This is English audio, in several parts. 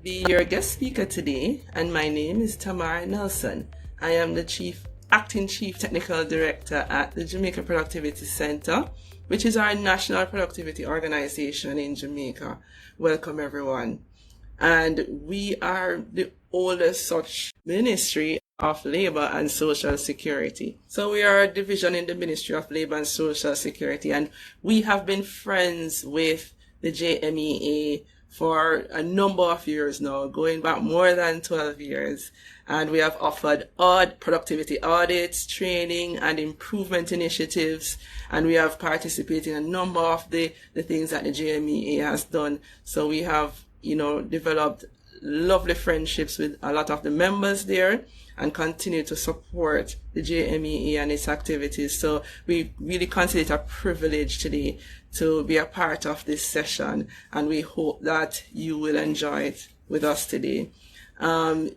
be your guest speaker today, and my name is Tamar Nelson. I am the Acting Chief Technical Director at the Jamaica Productivity Center, which is our national productivity organization in Jamaica. Welcome, everyone. And we are the oldest such ministry of Labor and Social Security. So we are a division in the Ministry of Labor and Social Security, and we have been friends with the JMEA for a number of years now, going back more than 12 years. And we have offered productivity audits, training, and improvement initiatives. And we have participated in a number of the things that the JMEA has done. So we have, developed lovely friendships with a lot of the members there and continue to support the JMEA and its activities. So we really consider it a privilege today to be a part of this session, and we hope that you will enjoy it with us today. At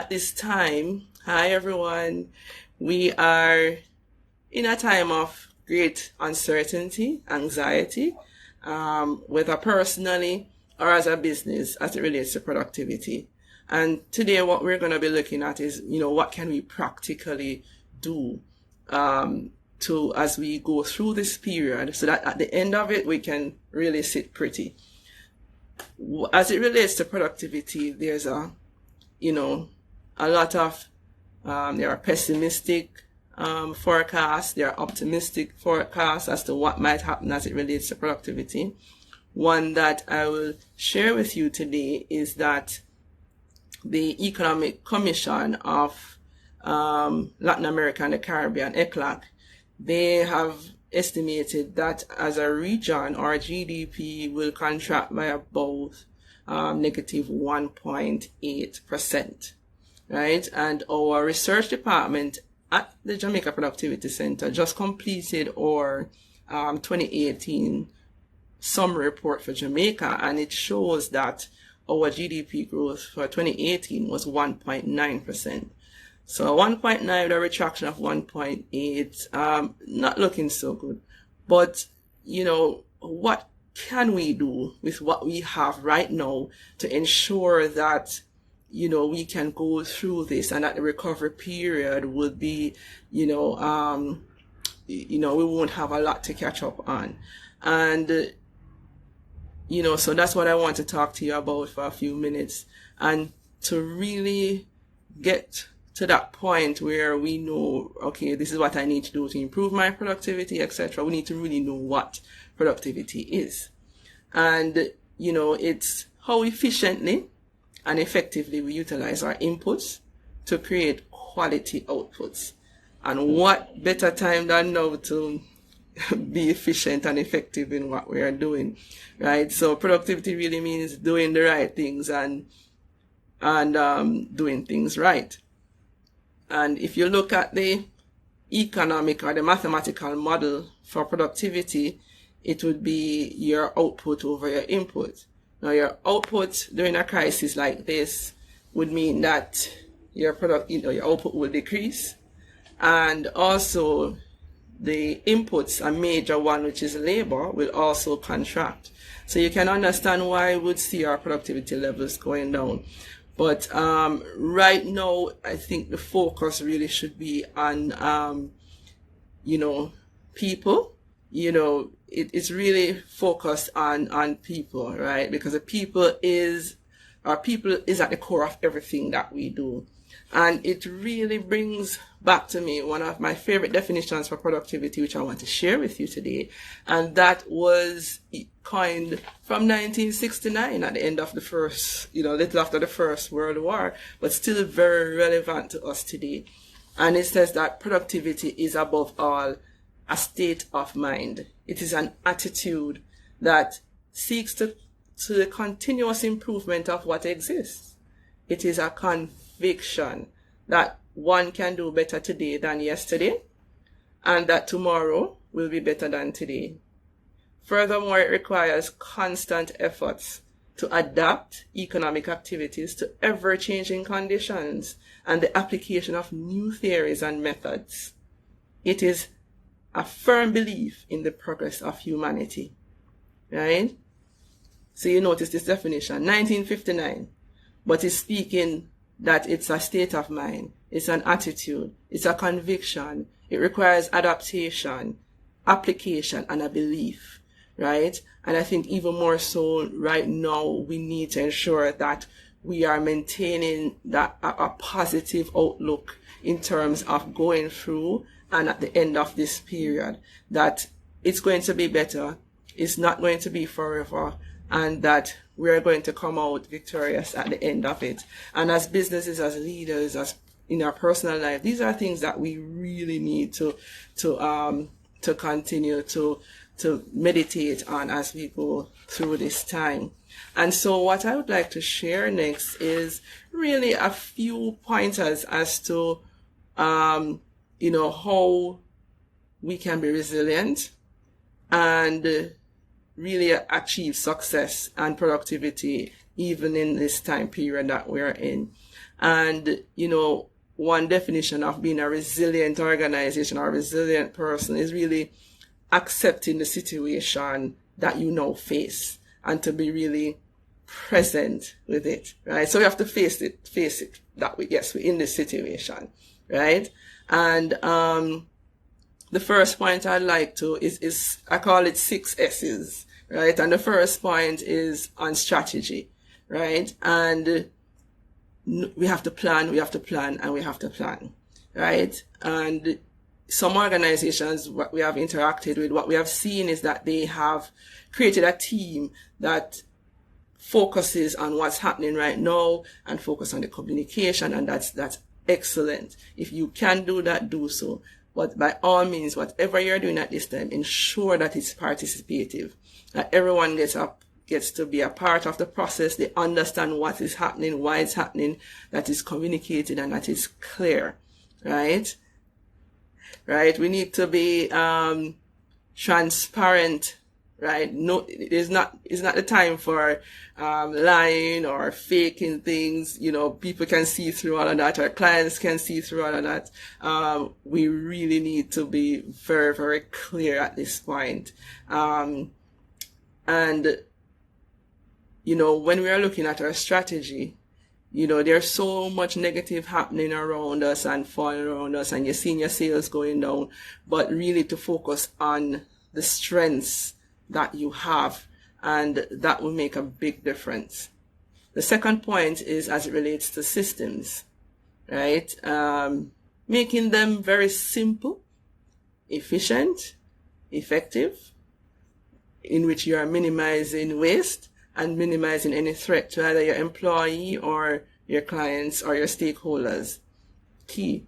this time, hi everyone, we are in a time of great uncertainty, anxiety, whether personally or as a business as it relates to productivity. And today what we're going to be looking at is, what can we practically do as we go through this period so that at the end of it, we can really sit pretty. As it relates to productivity, there's a lot of, there are pessimistic forecasts, there are optimistic forecasts as to what might happen as it relates to productivity. One that I will share with you today is that the Economic Commission of Latin America and the Caribbean, ECLAC, they have estimated that as a region, our GDP will contract by about negative 1.8%, right? And our research department at the Jamaica Productivity Center just completed our 2018 summary report for Jamaica, and it shows that our GDP growth for 2018 was 1.9%. So 1.9 with a retraction of 1.8, not looking so good. But, what can we do with what we have right now to ensure that, we can go through this and that the recovery period will be, we won't have a lot to catch up on. And, so that's what I want to talk to you about for a few minutes, and to really get to that point where we know, okay, this is what I need to do to improve my productivity, etc. We need to really know what productivity is. And, it's how efficiently and effectively we utilize our inputs to create quality outputs. And what better time than now to be efficient and effective in what we are doing, right? So productivity really means doing the right things and doing things right. And if you look at the economic or the mathematical model for productivity, it would be your output over your input. Now, your output during a crisis like this would mean that your output will decrease, and also the inputs, a major one, which is labor, will also contract. So you can understand why we would see our productivity levels going down. But right now, I think the focus really should be on, people. It's really focused on people, right? Because our people is at the core of everything that we do. And it really brings back to me one of my favorite definitions for productivity, which I want to share with you today. And that was coined from 1969 at the end of the first, little after the First World War, but still very relevant to us today. And it says that productivity is above all a state of mind. It is an attitude that seeks to the continuous improvement of what exists. It is a conviction that one can do better today than yesterday, and that tomorrow will be better than today. Furthermore, it requires constant efforts to adapt economic activities to ever-changing conditions and the application of new theories and methods. It is a firm belief in the progress of humanity, right? So you notice this definition, 1959, but it's speaking that it's a state of mind, it's an attitude, it's a conviction, it requires adaptation, application, and a belief, right? And I think even more so right now, we need to ensure that we are maintaining that a positive outlook in terms of going through and at the end of this period, that it's going to be better, it's not going to be forever, and that we're going to come out victorious at the end of it. And as businesses, as leaders, as in our personal life, these are things that we really need to continue to meditate on as we go through this time. And so what I would like to share next is really a few pointers as to how we can be resilient and really achieve success and productivity even in this time period that we're in. And, one definition of being a resilient organization or a resilient person is really accepting the situation that you now face and to be really present with it, right? So we have to face it that way. Yes, we're in this situation, right? And the first point I'd like to is I call it 6 S's, right? And the first point is on strategy, right? And we have to plan, and we have to plan, right? And some organizations, what we have interacted with, what we have seen is that they have created a team that focuses on what's happening right now and focus on the communication, and that's excellent. If you can do that, do so. But by all means, whatever you're doing at this time, ensure that it's participative, that everyone gets to be a part of the process. They understand what is happening, why it's happening, that is communicated, and that is clear, right? Right? We need to be transparent, right? No, it's not the time for lying or faking things. People can see through all of that. Our clients can see through all of that. We really need to be very, very clear at this point. And when we are looking at our strategy, there's so much negative happening around us and falling around us, and you're seeing your sales going down, but really to focus on the strengths that you have, and that will make a big difference. The second point is as it relates to systems, right? Making them very simple, efficient, effective, in which you are minimizing waste and minimizing any threat to either your employee or your clients or your stakeholders. Key,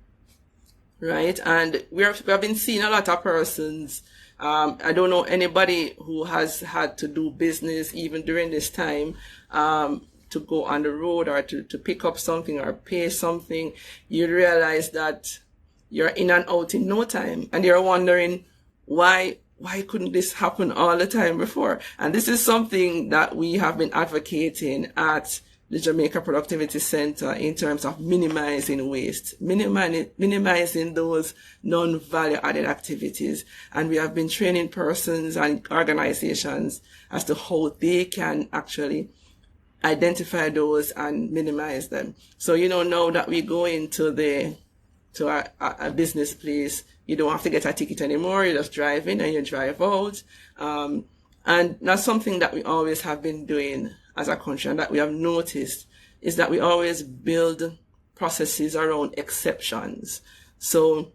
right? And we have been seeing a lot of persons. I don't know anybody who has had to do business even during this time, to go on the road or to pick up something or pay something. You realize that you're in and out in no time, and you're wondering why couldn't this happen all the time before? And this is something that we have been advocating at the Jamaica Productivity Center in terms of minimizing waste, minimizing those non-value added activities. And we have been training persons and organizations as to how they can actually identify those and minimize them. So, now that we go into a business place, you don't have to get a ticket anymore. You just drive in and you drive out. And that's something that we always have been doing as a country, and that we have noticed is that we always build processes around exceptions. So,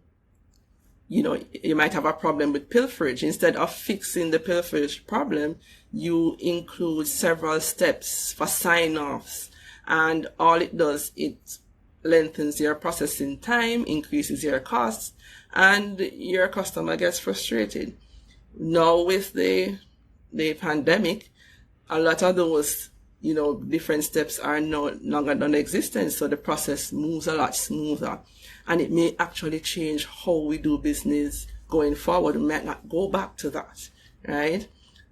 you might have a problem with pilferage. Instead of fixing the pilferage problem, you include several steps for sign-offs. And all it does, it lengthens your processing time, increases your costs, and your customer gets frustrated. Now with the pandemic, a lot of those, different steps are no longer non-existent, so the process moves a lot smoother. And it may actually change how we do business going forward. We might not go back to that, right?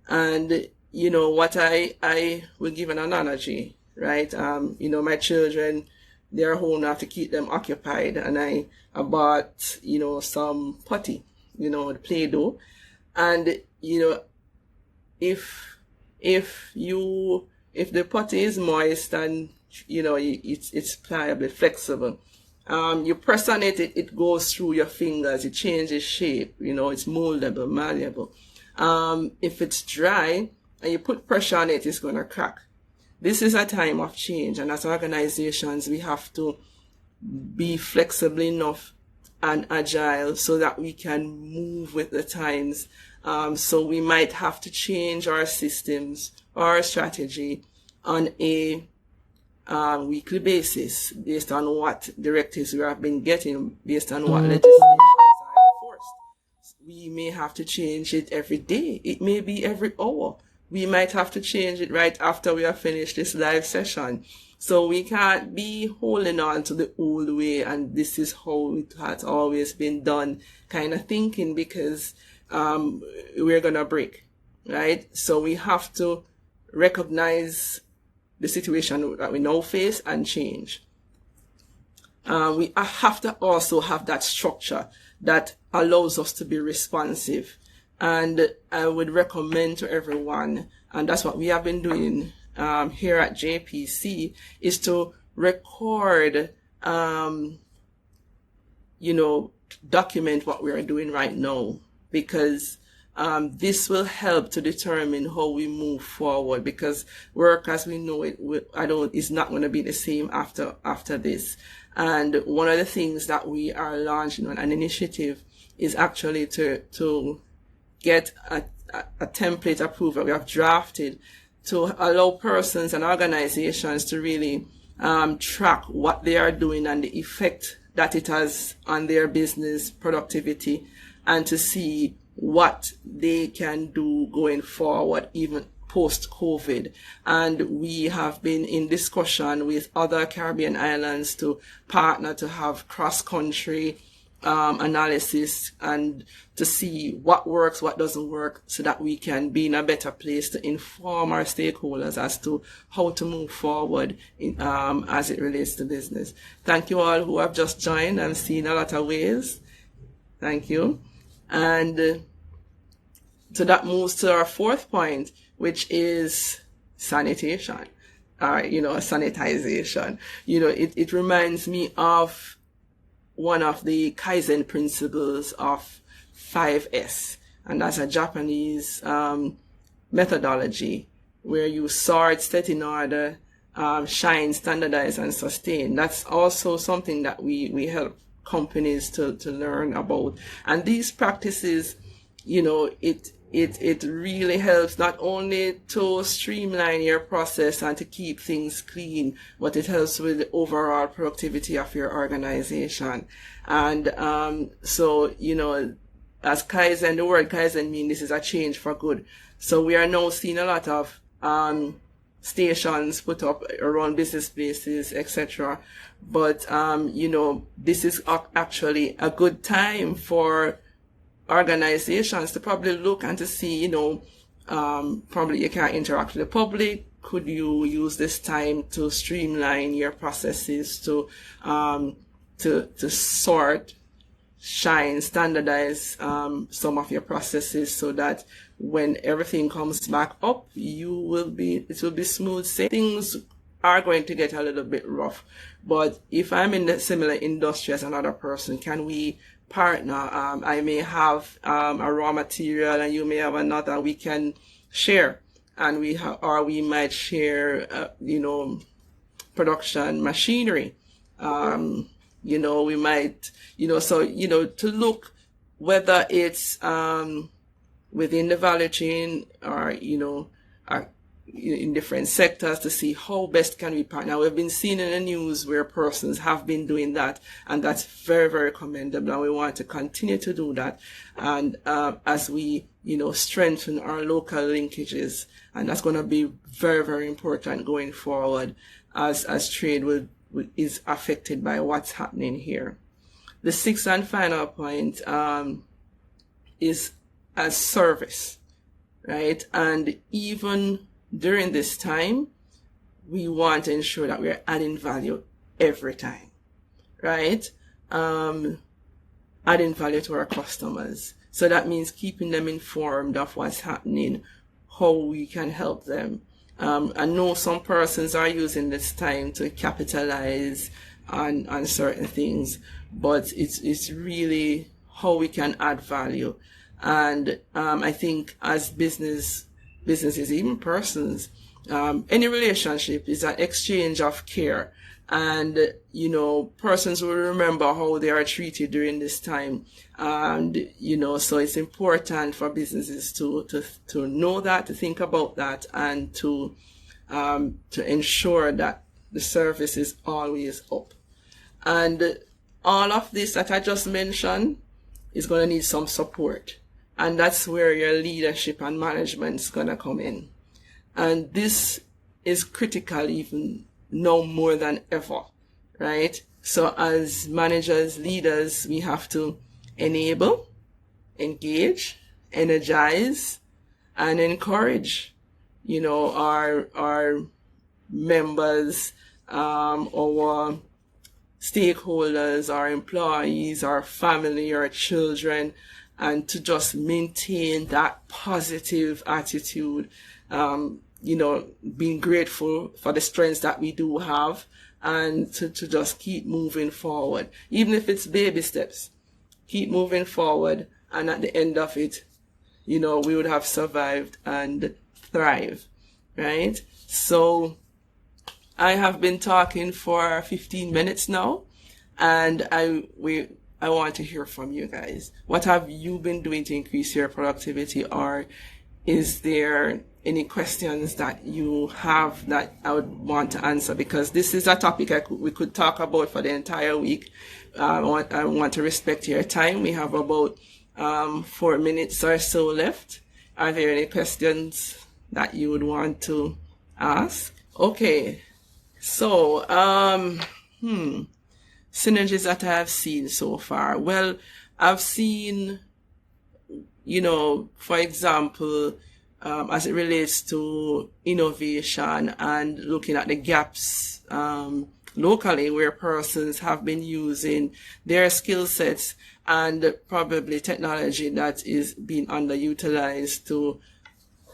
And, what I will give an analogy, right? My children, they're home, I have to keep them occupied, and I bought, some putty, the Play-Doh. And, if if the putty is moist and it's pliable, flexible, you press on it, it goes through your fingers, it changes shape, it's moldable, malleable. If it's dry and you put pressure on it, it's going to crack. This is a time of change, and as organizations, we have to be flexible enough and agile so that we can move with the times. So we might have to change our systems or our strategy on a weekly basis based on what directives we have been getting, based on what legislations are enforced. We may have to change it every day. It may be every hour. We might have to change it right after we have finished this live session. So we can't be holding on to the old way and this is how it has always been done kind of thinking, because we're going to break, right? So we have to recognize the situation that we now face and change. We have to also have that structure that allows us to be responsive. And I would recommend to everyone, and that's what we have been doing here at JPC, is to record, document what we are doing right now, because this will help to determine how we move forward, because work as we know it is not going to be the same after this. And one of the things that we are launching on an initiative is actually to get a template approved that we have drafted to allow persons and organizations to really track what they are doing and the effect that it has on their business productivity, and to see what they can do going forward, even post-COVID. And we have been in discussion with other Caribbean islands to partner to have cross-country analysis and to see what works, what doesn't work, so that we can be in a better place to inform our stakeholders as to how to move forward as it relates to business. Thank you all who have just joined. I'm seeing a lot of waves. Thank you. And so that moves to our fourth point, which is sanitation, sanitization. It reminds me of one of the Kaizen principles of 5S, and that's a Japanese methodology where you sort, set in order, shine, standardize, and sustain. That's also something that we help companies to learn about. And these practices, it really helps not only to streamline your process and to keep things clean, but it helps with the overall productivity of your organization. And as Kaizen, the word Kaizen means this is a change for good. So we are now seeing a lot of stations put up around business places, etc. But this is actually a good time for organizations to probably look and to see, probably you can't interact with the public. Could you use this time to streamline your processes, to sort, shine, standardize some of your processes, so that when everything comes back up, it will be smooth sailing. Things are going to get a little bit rough, but if I'm in the similar industry as another person, can we partner? I may have a raw material and you may have another. We can share, and we might share production machinery. We might to look whether it's within the value chain or in different sectors, to see how best can we partner. We've been seeing in the news where persons have been doing that, and that's very, very commendable, and we want to continue to do that. And as we strengthen our local linkages, and that's going to be very, very important going forward as trade is affected by what's happening here. The sixth and final point is as service, right? And even during this time, we want to ensure that we're adding value every time, right? Adding value to our customers. So that means keeping them informed of what's happening, how we can help them. I know some persons are using this time to capitalize on certain things, but it's really how we can add value. And I think as businesses, even persons, any relationship is an exchange of care. And, persons will remember how they are treated during this time. And, so it's important for businesses to know that, to think about that, and to ensure that the service is always up. And all of this that I just mentioned is going to need some support. And that's where your leadership and management is going to come in. And this is critical even now more than ever, right? So as managers, leaders, we have to enable, engage, energize, and encourage, our members, our stakeholders, our employees, our family, our children, and to just maintain that positive attitude, being grateful for the strengths that we do have, and to just keep moving forward. Even if it's baby steps, keep moving forward, and at the end of it, we would have survived and thrive, right? So I have been talking for 15 minutes now, and I want to hear from you guys. What have you been doing to increase your productivity, or is there any questions that you have that I would want to answer? Because this is a topic we could talk about for the entire week. I want to respect your time. We have about 4 minutes or so left. Are there any questions that you would want to ask? Okay, so synergies that I have seen so far. Well, I've seen, for example, as it relates to innovation and looking at the gaps locally where persons have been using their skill sets and probably technology that is being underutilized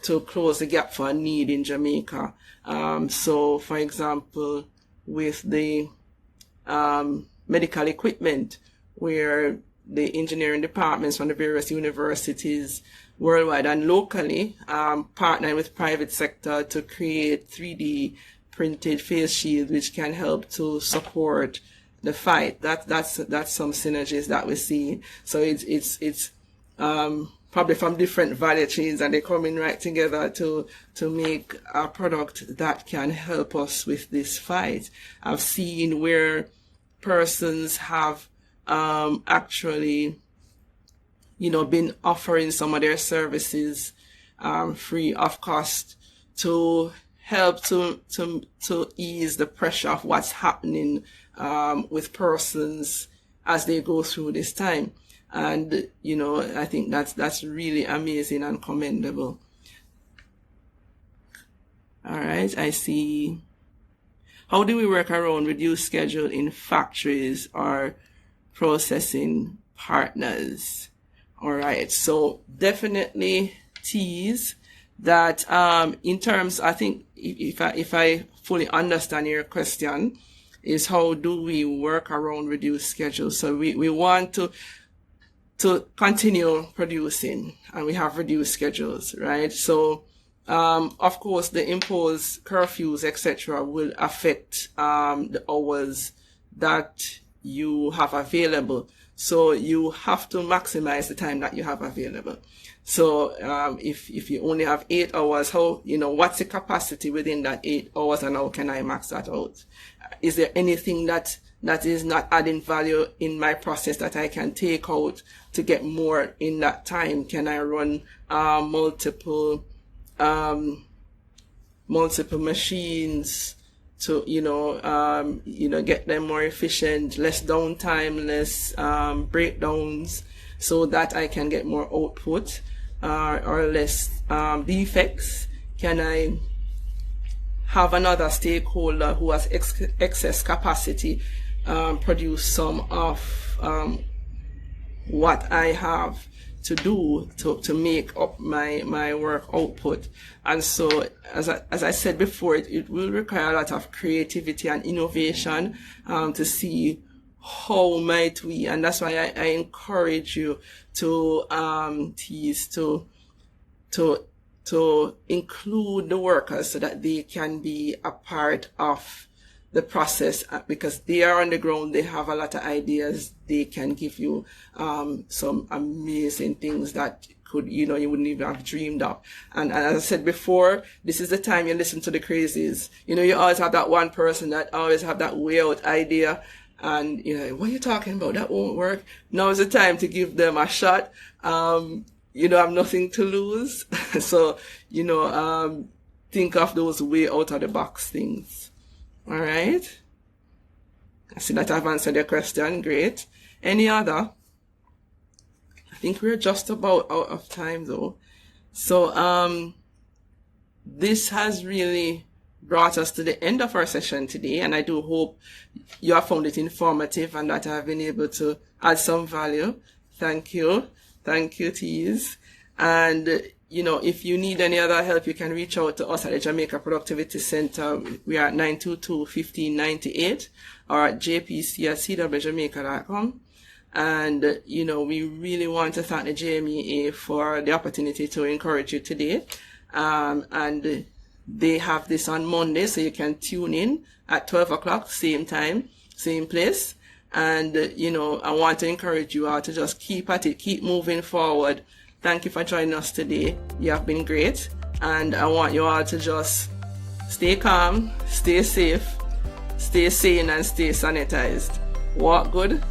to close the gap for a need in Jamaica. So, for example, with the medical equipment, where the engineering departments from the various universities worldwide and locally partnering with private sector to create 3D printed face shields, which can help to support the fight. That's some synergies that we see. So it's probably from different value chains, and they're coming right together to make a product that can help us with this fight. I've seen where persons have actually been offering some of their services free of cost to help to ease the pressure of what's happening with persons as they go through this time. And I think that's really amazing and commendable. All right, I see. How do we work around reduced schedule in factories or processing partners? All right, so definitely tease that in terms, I think if I fully understand your question, is how do we work around reduced schedule? So we want to continue producing, and we have reduced schedules, right? So of course the imposed curfews, etc., will affect the hours that you have available. So you have to maximize the time that you have available. So if you only have 8 hours, how, what's the capacity within that 8 hours, and how can I max that out? Is there anything that is not adding value in my process that I can take out to get more in that time? Can I run multiple machines to get them more efficient, less downtime, less breakdowns, so that I can get more output or less defects? Can I have another stakeholder who has excess capacity produce some of what I have? to do to make up my work output. And so, as I said before, it will require a lot of creativity and innovation to see how might we, and that's why I encourage you to tease to include the workers so that they can be a part of the process, because they are on the ground, they have a lot of ideas, they can give you some amazing things that could, you wouldn't even have dreamed of. And as I said before, this is the time you listen to the crazies. You always have that one person that always have that way out idea, and what are you talking about? That won't work. Now is the time to give them a shot. Have nothing to lose. So, think of those way out of the box things. All right. I see that I've answered your question. Great. Any other? I think we're just about out of time though. So, this has really brought us to the end of our session today, and I do hope you have found it informative and that I've been able to add some value. Thank you. Thank you, Tees. And, if you need any other help, you can reach out to us at the Jamaica Productivity Center. We are at 922-1598 or at jpc@cwjamaica.com. And, we really want to thank the JMEA for the opportunity to encourage you today. And they have this on Monday, so you can tune in at 12 o'clock, same time, same place. And, I want to encourage you all to just keep at it, keep moving forward. Thank you for joining us today. You have been great. And I want you all to just stay calm, stay safe, stay sane, and stay sanitized. Walk good,